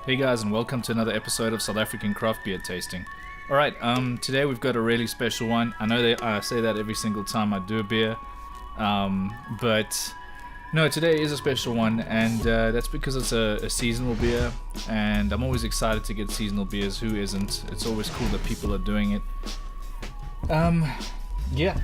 Hey guys, and welcome to another episode of South African Craft Beer Tasting. Alright, today we've got a really special one. I know I say that every single time I do a beer, but no, today is a special one, and that's because it's a seasonal beer, and I'm always excited to get seasonal beers. Who isn't? It's always cool that people are doing it. Yeah.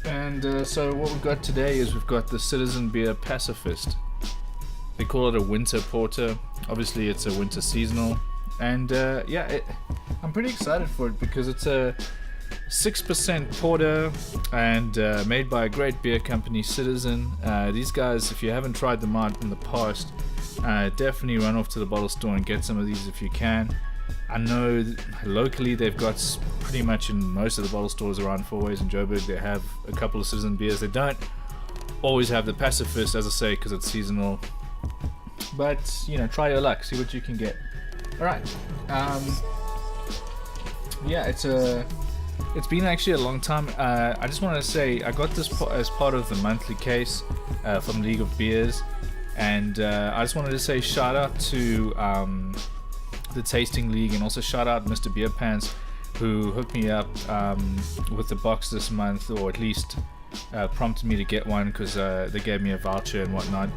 And so what we've got today is we've got the Citizen Pacifist. They call it a winter porter. Obviously it's a winter seasonal, and I'm pretty excited for it because it's a 6% porter and made by a great beer company, Citizen. These guys, if you haven't tried them out in the past, definitely run off to the bottle store and get some of these if you can. I know locally they've got pretty much in most of the bottle stores around Four Ways and Joburg, they have a couple of Citizen beers. They don't always have the Pacifist, as I say, because it's seasonal. But, you know, try your luck, see what you can get. Alright, yeah, it's been actually a long time. I just wanted to say, I got this as part of the monthly case from League of Beers, and I just wanted to say shout out to the Tasting League, and also shout out Mr. Beer Pants, who hooked me up with the box this month, or at least prompted me to get one, because they gave me a voucher and whatnot.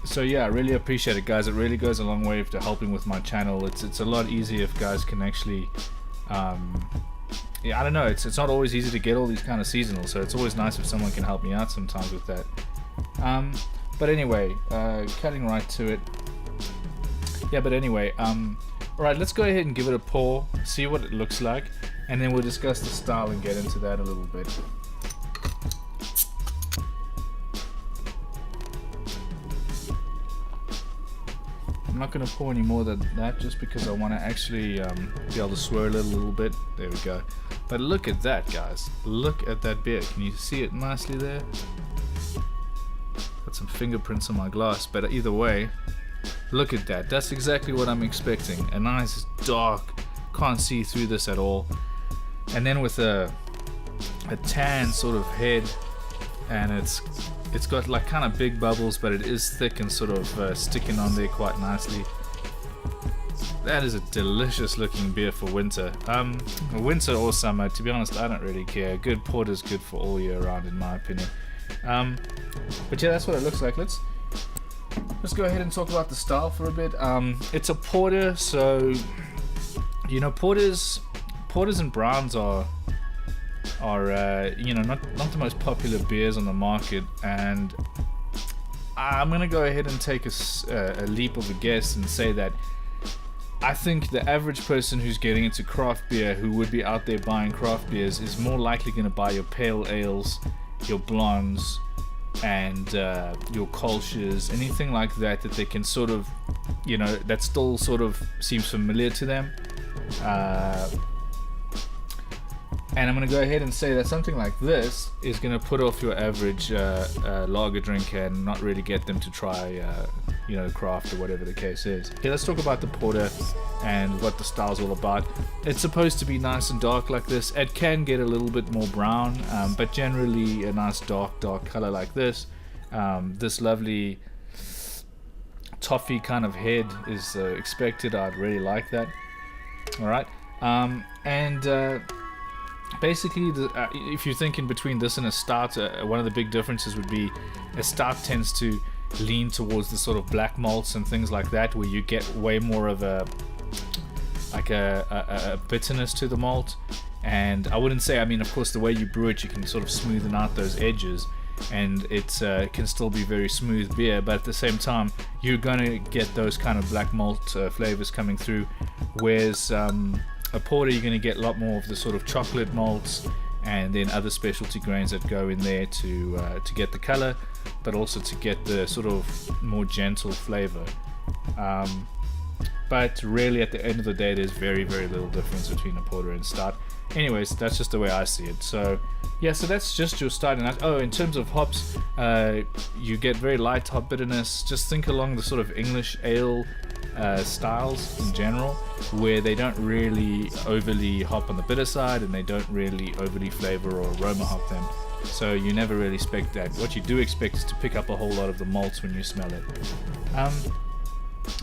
So yeah, I really appreciate it, guys. It really goes a long way to helping with my channel. It's a lot easier if guys can actually I don't know, it's not always easy to get all these kind of seasonals, so it's always nice if someone can help me out sometimes with that. But anyway, cutting right to it. Yeah, but anyway, alright, let's go ahead and give it a pour, see what it looks like, and then we'll discuss the style and get into that a little bit. I'm not going to pour any more than that, just because I want to actually be able to swirl it a little bit. There we go. But look at that, guys. Look at that beer. Can you see it nicely there? Got some fingerprints on my glass, but either way, look at that. That's exactly what I'm expecting. A nice dark, can't see through this at all. And then with a tan sort of head, and it's got like kind of big bubbles, but it is thick and sort of sticking on there quite nicely. That is a delicious looking beer for winter. Winter or summer, to be honest, I don't really care. Good porter is good for all year round, in my opinion. But yeah, that's what it looks like. Let's go ahead and talk about the style for a bit. It's a porter, so you know, porters and browns are you know, not the most popular beers on the market, and I'm gonna go ahead and take a leap of a guess and say that I think the average person who's getting into craft beer, who would be out there buying craft beers, is more likely gonna buy your pale ales, your blondes, and your Kolsch's, anything like that they can sort of, you know, that still sort of seems familiar to them. And I'm going to go ahead and say that something like this is going to put off your average lager drinker and not really get them to try, you know, craft or whatever the case is. Okay, let's talk about the porter and what the style's all about. It's supposed to be nice and dark like this. It can get a little bit more brown, but generally a nice dark color like this. This lovely toffee kind of head is expected. I'd really like that. Alright, basically, if you're thinking between this and a stout, one of the big differences would be a stout tends to lean towards the sort of black malts and things like that, where you get way more of a bitterness to the malt. And I wouldn't say, I mean, of course, the way you brew it, you can sort of smoothen out those edges, and it can still be very smooth beer, but at the same time, you're gonna get those kind of black malt flavors coming through, whereas a porter, you're going to get a lot more of the sort of chocolate malts and then other specialty grains that go in there to get the color, but also to get the sort of more gentle flavor. But really, at the end of the day, there's very little difference between a porter and stout. Anyways, that's just the way I see it. So yeah, so that's just your starting out. Oh, in terms of hops, you get very light hop bitterness. Just think along the sort of English ale styles in general, where they don't really overly hop on the bitter side, and they don't really overly flavor or aroma hop them. So you never really expect that. What you do expect is to pick up a whole lot of the malts when you smell it.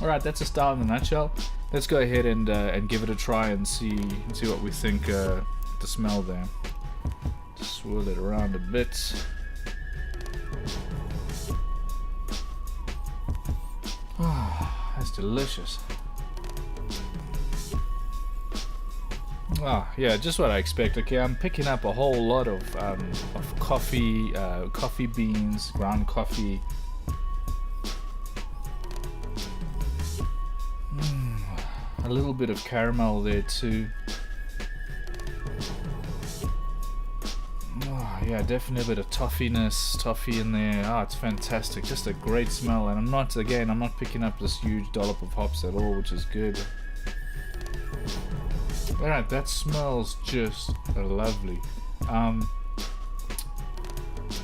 Alright, that's a style in a nutshell. Let's go ahead and give it a try and see what we think the smell there. Just swirl it around a bit. Oh, that's delicious. Ah, yeah, just what I expect. Okay, I'm picking up a whole lot of coffee, coffee beans, ground coffee. A little bit of caramel there too. Oh, yeah, definitely a bit of toffee in there. Ah, it's fantastic. Just a great smell. And I'm not picking up this huge dollop of hops at all, which is good. Alright, that smells just lovely.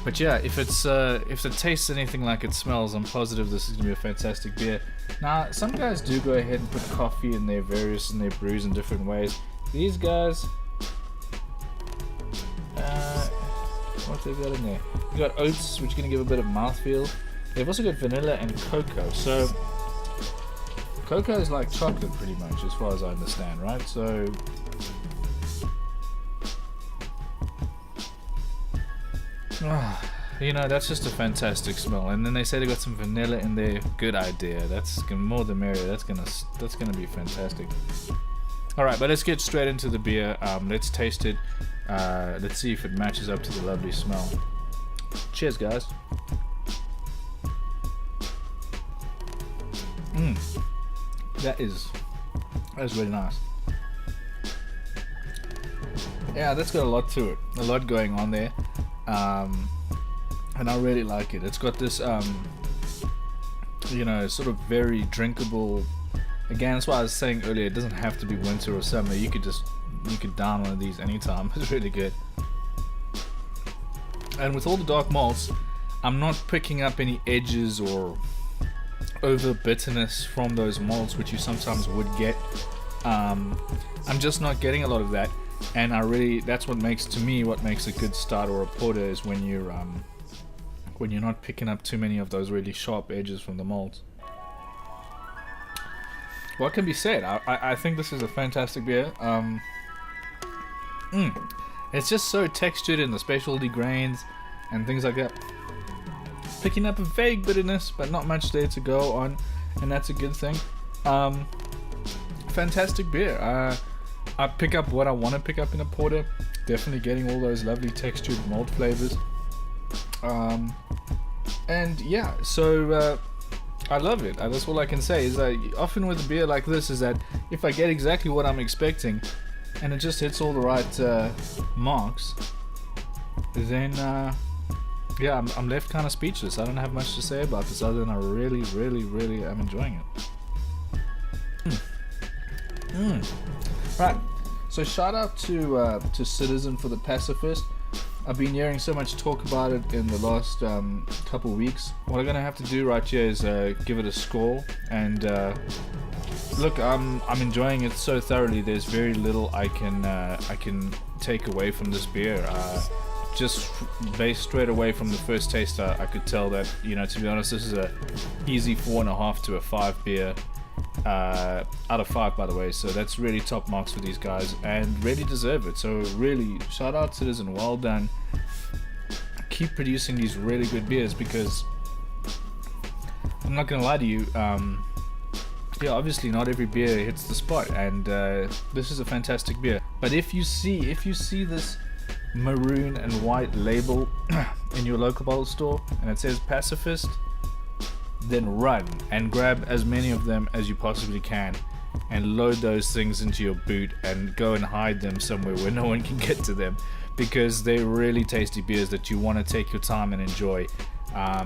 But yeah, if it tastes anything like it smells, I'm positive this is gonna be a fantastic beer. Now, some guys do go ahead and put coffee in their brews in different ways. These guys, what they got in there? You got oats, which is gonna give a bit of mouthfeel. They've also got vanilla and cocoa. So cocoa is like chocolate, pretty much, as far as I understand, right? So you know, that's just a fantastic smell. And then they say they got some vanilla in there. Good idea. That's more the merrier. That's gonna be fantastic. All right, but let's get straight into the beer. Let's taste it. Let's see if it matches up to the lovely smell. Cheers, guys. That's really nice. Yeah, that's got a lot to it. A lot going on there. And I really like it. It's got this, you know, sort of very drinkable. Again, that's why I was saying earlier, it doesn't have to be winter or summer. You could down one of these anytime. It's really good. And with all the dark malts, I'm not picking up any edges or over bitterness from those malts, which you sometimes would get. I'm just not getting a lot of that. And that's what makes a good start or a porter is when you're not picking up too many of those really sharp edges from the malts. What can be said? I think this is a fantastic beer. It's just so textured in the specialty grains and things like that. Picking up a vague bitterness, but not much there to go on, and that's a good thing. Fantastic beer. I pick up what I want to pick up in a porter. Definitely getting all those lovely textured malt flavors. And yeah, so I love it. That's all I can say. Is that often with a beer like this is that if I get exactly what I'm expecting, and it just hits all the right marks, then yeah, I'm left kind of speechless. I don't have much to say about this other than I really, really, really am enjoying it. Right, so shout out to Citizen for the Pacifist. I've been hearing so much talk about it in the last couple weeks. What I'm gonna have to do right here is give it a score. And look, I'm enjoying it so thoroughly. There's very little I can take away from this beer. Just based straight away from the first taste, I could tell that, you know, to be honest, this is a easy 4.5 to a 5 beer. Out of 5, by the way, so that's really top marks for these guys and really deserve it. So really, shout out Citizen, well done. Keep producing these really good beers, because I'm not gonna lie to you, yeah, obviously not every beer hits the spot, and this is a fantastic beer. But if you see this maroon and white label in your local bottle store and it says Pacifist, then run and grab as many of them as you possibly can and load those things into your boot and go and hide them somewhere where no one can get to them, because they're really tasty beers that you want to take your time and enjoy.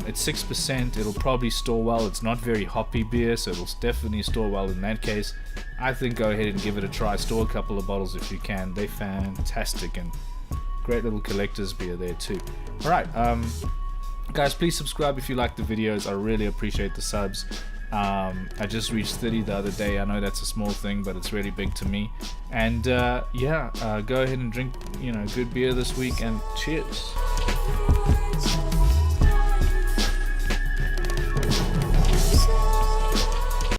It's 6%, it'll probably store well. It's not very hoppy beer, so it'll definitely store well in that case. I think go ahead and give it a try. Store a couple of bottles if you can. They're fantastic and great little collector's beer there too. Alright, guys, please subscribe if you like the videos. I really appreciate the subs. I just reached 30 the other day. I know that's a small thing, but it's really big to me. And yeah, go ahead and drink, good beer this week, and cheers.